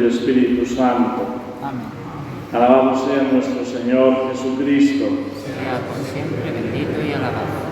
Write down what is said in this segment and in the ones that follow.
Espíritu Santo. Amén. Alabado sea nuestro Señor Jesucristo. Sea por siempre bendito y alabado.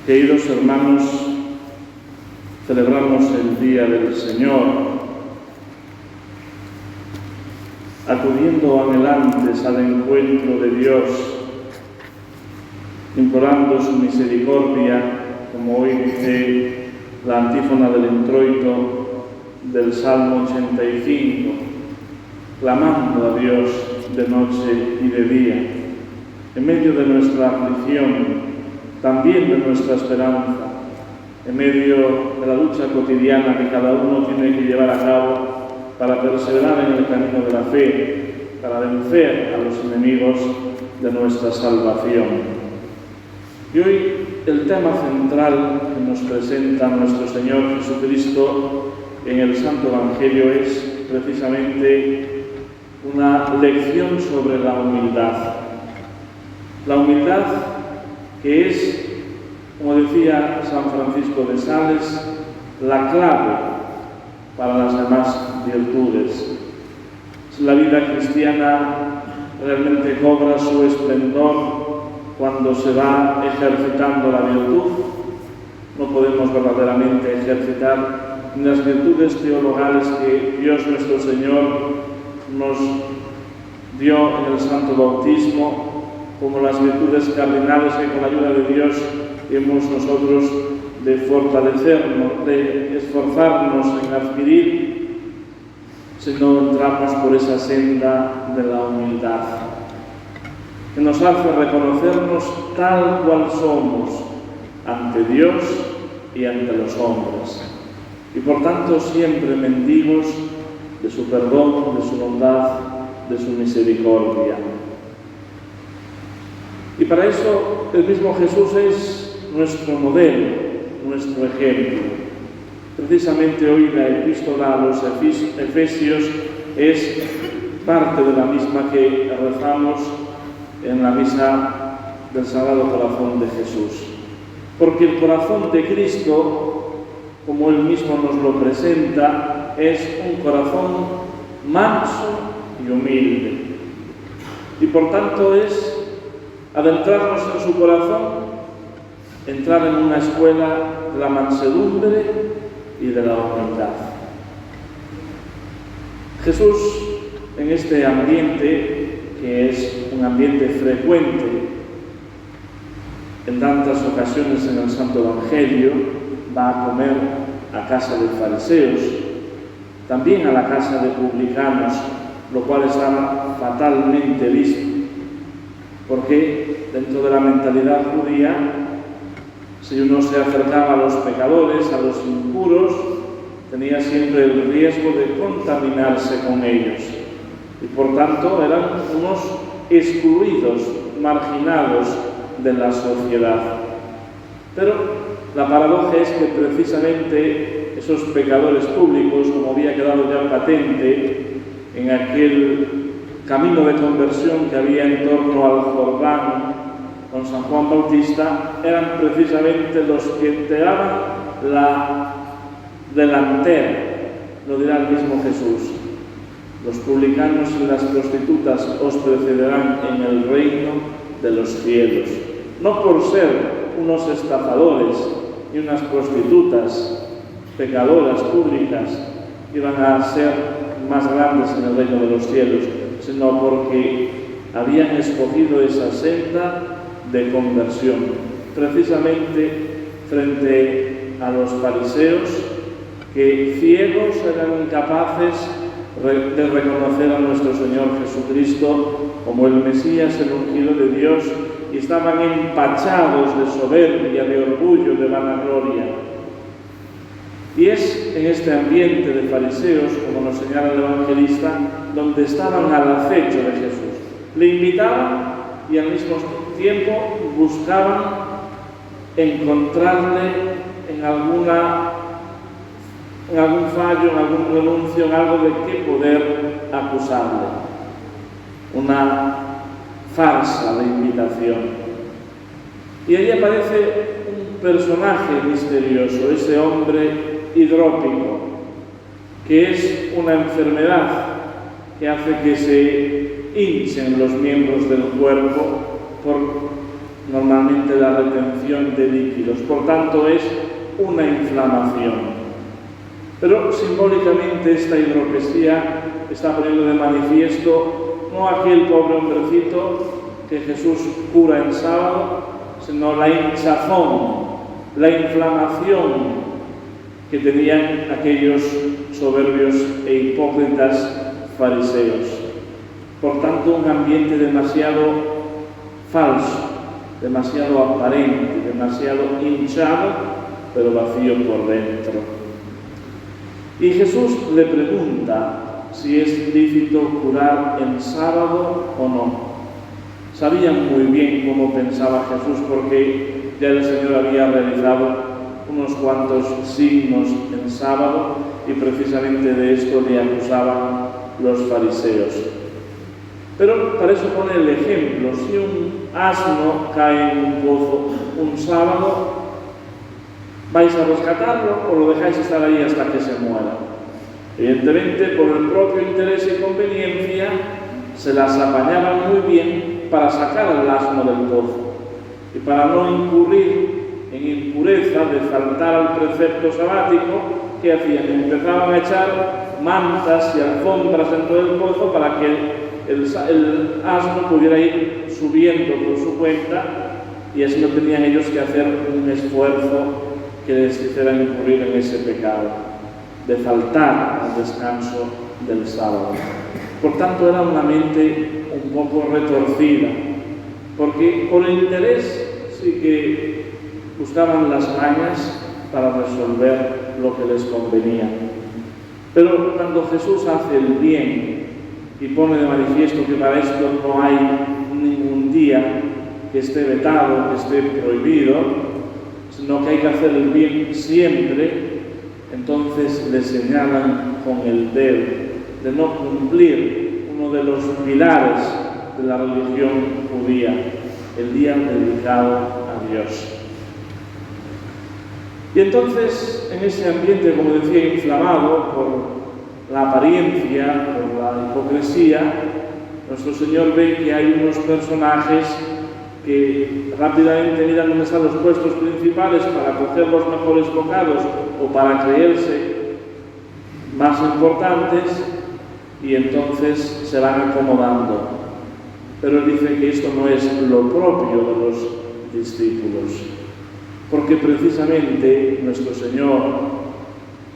Queridos hermanos, celebramos el Día del Señor, acudiendo anhelantes al encuentro de Dios, implorando su misericordia, como hoy dice la antífona del introito del Salmo 85, clamando a Dios de noche y de día, en medio de nuestra aflicción, también de nuestra esperanza, en medio de la lucha cotidiana que cada uno tiene que llevar a cabo para perseverar en el camino de la fe, para vencer a los enemigos de nuestra salvación. Y hoy el tema central que nos presenta nuestro Señor Jesucristo en el Santo Evangelio es precisamente una lección sobre la humildad. La humildad que es, como decía San Francisco de Sales, la clave para las demás virtudes. La vida cristiana realmente cobra su esplendor cuando se va ejercitando la virtud. No podemos verdaderamente ejercitar ni las virtudes teologales que Dios nuestro Señor nos dio en el Santo Bautismo, como las virtudes cardinales que con la ayuda de Dios hemos nosotros de fortalecernos, de esforzarnos en adquirir, si no entramos por esa senda de la humildad, que nos hace reconocernos tal cual somos ante Dios y ante los hombres, y por tanto siempre mendigos de su perdón, de su bondad, de su misericordia. Y para eso el mismo Jesús es nuestro modelo, nuestro ejemplo. Precisamente hoy la epístola a los Efesios es parte de la misma que rezamos en la misa del Sagrado Corazón de Jesús. Porque el corazón de Cristo, como Él mismo nos lo presenta, es un corazón manso y humilde. Y por tanto es adentrarnos en su corazón, entrar en una escuela de la mansedumbre y de la humildad. Jesús, en este ambiente, que es un ambiente frecuente en tantas ocasiones en el Santo Evangelio, va a comer a casa de fariseos, también a la casa de publicanos, lo cual está fatalmente visto, porque dentro de la mentalidad judía, si uno se acercaba a los pecadores, a los impuros, tenía siempre el riesgo de contaminarse con ellos. Y por tanto eran unos excluidos, marginados de la sociedad. Pero la paradoja es que precisamente esos pecadores públicos, como había quedado ya patente en aquel camino de conversión que había en torno al Jordán con San Juan Bautista, eran precisamente los que entregaban la delantera, lo dirá el mismo Jesús. Los publicanos y las prostitutas os precederán en el reino de los cielos. No por ser unos estafadores y unas prostitutas, pecadoras públicas, iban a ser más grandes en el reino de los cielos, sino porque habían escogido esa senda de conversión, precisamente frente a los fariseos, que ciegos eran incapaces de reconocer a nuestro Señor Jesucristo como el Mesías, el ungido de Dios, y estaban empachados de soberbia, de orgullo, de vanagloria. Y es en este ambiente de fariseos, como nos señala el evangelista, donde estaban al acecho de Jesús. Le invitaban y al mismo tiempo buscaban encontrarle en algún fallo, en algún renuncio, en algo de qué poder acusarle. Una farsa de invitación. Y ahí aparece un personaje misterioso, ese hombre hidrópico, que es una enfermedad que hace que se hinchen los miembros del cuerpo por normalmente la retención de líquidos. Por tanto, es una inflamación. Pero simbólicamente esta hidropesía está poniendo de manifiesto no aquel pobre hombrecito que Jesús cura en sábado, sino la hinchazón, la inflamación que tenían aquellos soberbios e hipócritas fariseos. Por tanto, un ambiente demasiado falso, demasiado aparente, demasiado hinchado, pero vacío por dentro. Y Jesús le pregunta si es lícito curar en sábado o no. Sabían muy bien cómo pensaba Jesús, porque ya el Señor había realizado unos cuantos signos en sábado y precisamente de esto le acusaban los fariseos. Pero para eso pone el ejemplo: si un asno cae en un pozo un sábado, ¿vais a rescatarlo o lo dejáis estar ahí hasta que se muera? Evidentemente, por el propio interés y conveniencia, se las apañaban muy bien para sacar al asno del pozo y para no incurrir en impureza de faltar al precepto sabático. ¿Qué hacían? Empezaban a echar mantas y alfombras dentro del pozo para que el asno pudiera ir subiendo por su cuenta, y así no tenían ellos que hacer un esfuerzo que les hiciera incurrir en ese pecado de faltar al descanso del sábado. Por tanto, era una mente un poco retorcida, porque por interés sí que buscaban las mañas para resolver lo que les convenía. Pero cuando Jesús hace el bien y pone de manifiesto que para esto no hay ningún día que esté vetado, que esté prohibido, sino que hay que hacer el bien siempre, entonces le señalan con el dedo de no cumplir uno de los pilares de la religión judía, el día dedicado a Dios. Y entonces, en ese ambiente, como decía, inflamado por la apariencia, por la hipocresía, nuestro Señor ve que hay unos personajes que rápidamente miran dónde están los puestos principales para coger los mejores bocados o para creerse más importantes, y entonces se van acomodando. Pero él dice que esto no es lo propio de los discípulos, porque precisamente nuestro Señor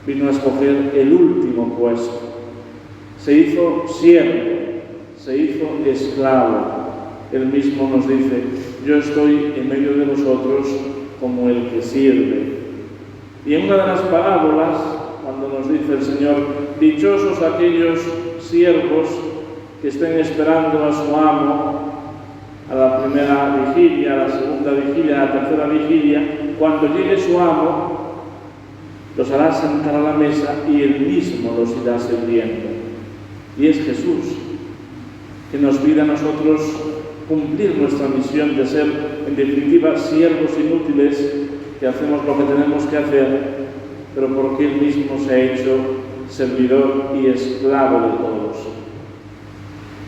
vino a escoger el último puesto. Se hizo siervo, se hizo esclavo. Él mismo nos dice: yo estoy en medio de vosotros como el que sirve. Y en una de las parábolas, cuando nos dice el Señor: dichosos aquellos siervos que estén esperando a su amo a la primera vigilia, a la segunda vigilia, a la tercera vigilia, cuando llegue su amo, los hará sentar a la mesa y él mismo los irá sirviendo. Y es Jesús que nos pide a nosotros cumplir nuestra misión de ser, en definitiva, siervos inútiles, que hacemos lo que tenemos que hacer, pero porque él mismo se ha hecho servidor y esclavo de todos.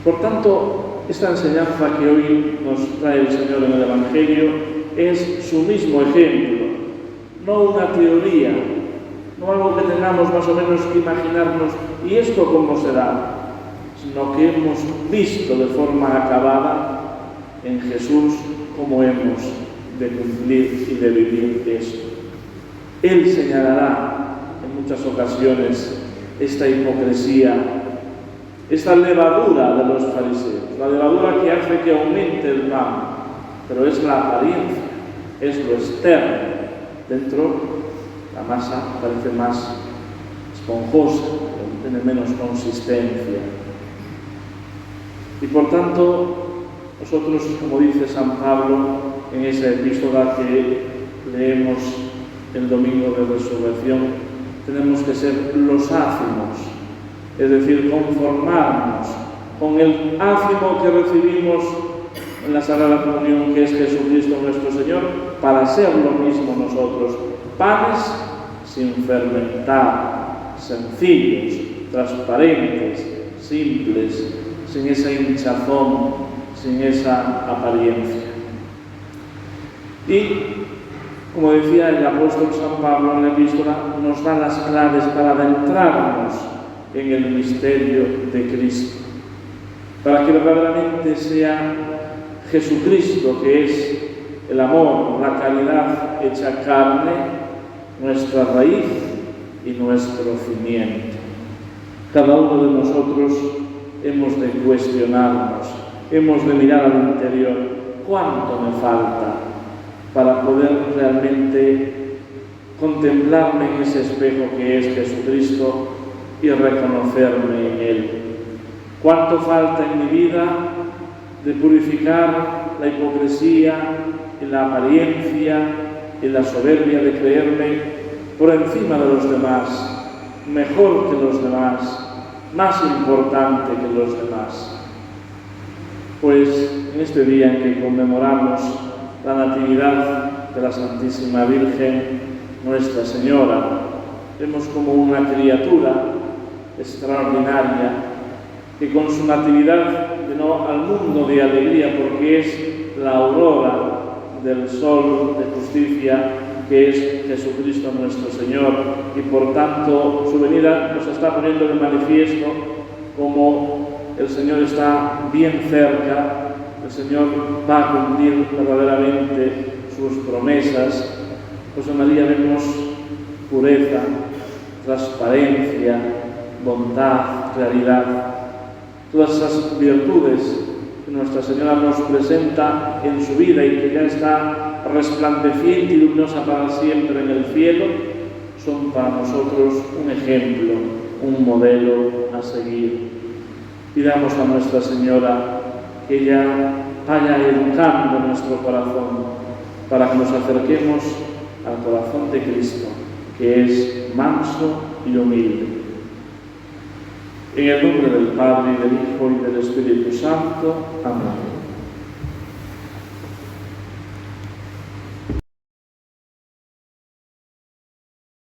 Por tanto, esta enseñanza que hoy nos trae el Señor en el Evangelio es su mismo ejemplo, no una teoría, no algo que tengamos más o menos que imaginarnos, ¿y esto cómo será?, sino que hemos visto de forma acabada en Jesús cómo hemos de cumplir y de vivir esto. Él señalará en muchas ocasiones esta hipocresía, esta levadura de los fariseos, la levadura que hace que aumente el pan, pero es la apariencia, es lo externo. Dentro la masa parece más esponjosa, tiene menos consistencia. Y por tanto, nosotros, como dice San Pablo en esa epístola que leemos el domingo de Resurrección, tenemos que ser los ácimos, es decir, conformarnos con el ácimo que recibimos en la Sagrada Comunión, que es Jesucristo nuestro Señor, para ser lo mismo nosotros, panes sin fermentar, sencillos, transparentes, simples, sin esa hinchazón, sin esa apariencia. Y, como decía el apóstol San Pablo en la epístola, nos da las claves para adentrarnos en el misterio de Cristo, para que verdaderamente sea Jesucristo, que es el amor, la caridad hecha carne, nuestra raíz y nuestro cimiento. Cada uno de nosotros hemos de cuestionarnos, hemos de mirar al interior, ¿cuánto me falta para poder realmente contemplarme en ese espejo que es Jesucristo y reconocerme en Él? ¿Cuánto falta en mi vida de purificar la hipocresía y la apariencia y la soberbia de creerme por encima de los demás, mejor que los demás, más importante que los demás? Pues en este día en que conmemoramos la Natividad de la Santísima Virgen, Nuestra Señora, vemos como una criatura extraordinaria que con su natividad llenó al mundo de alegría, porque es la aurora del sol de justicia, que es Jesucristo nuestro Señor, y por tanto su venida nos está poniendo de manifiesto como el Señor está bien cerca, el Señor va a cumplir verdaderamente sus promesas. Pues en María vemos pureza, transparencia, bondad, claridad, todas esas virtudes que Nuestra Señora nos presenta en su vida y que ya está resplandeciente y luminosa para siempre en el cielo, son para nosotros un ejemplo, un modelo a seguir. Pidamos a Nuestra Señora que ella vaya educando nuestro corazón para que nos acerquemos al corazón de Cristo, que es manso y humilde. En el nombre del Padre, y del Hijo, y del Espíritu Santo. Amén.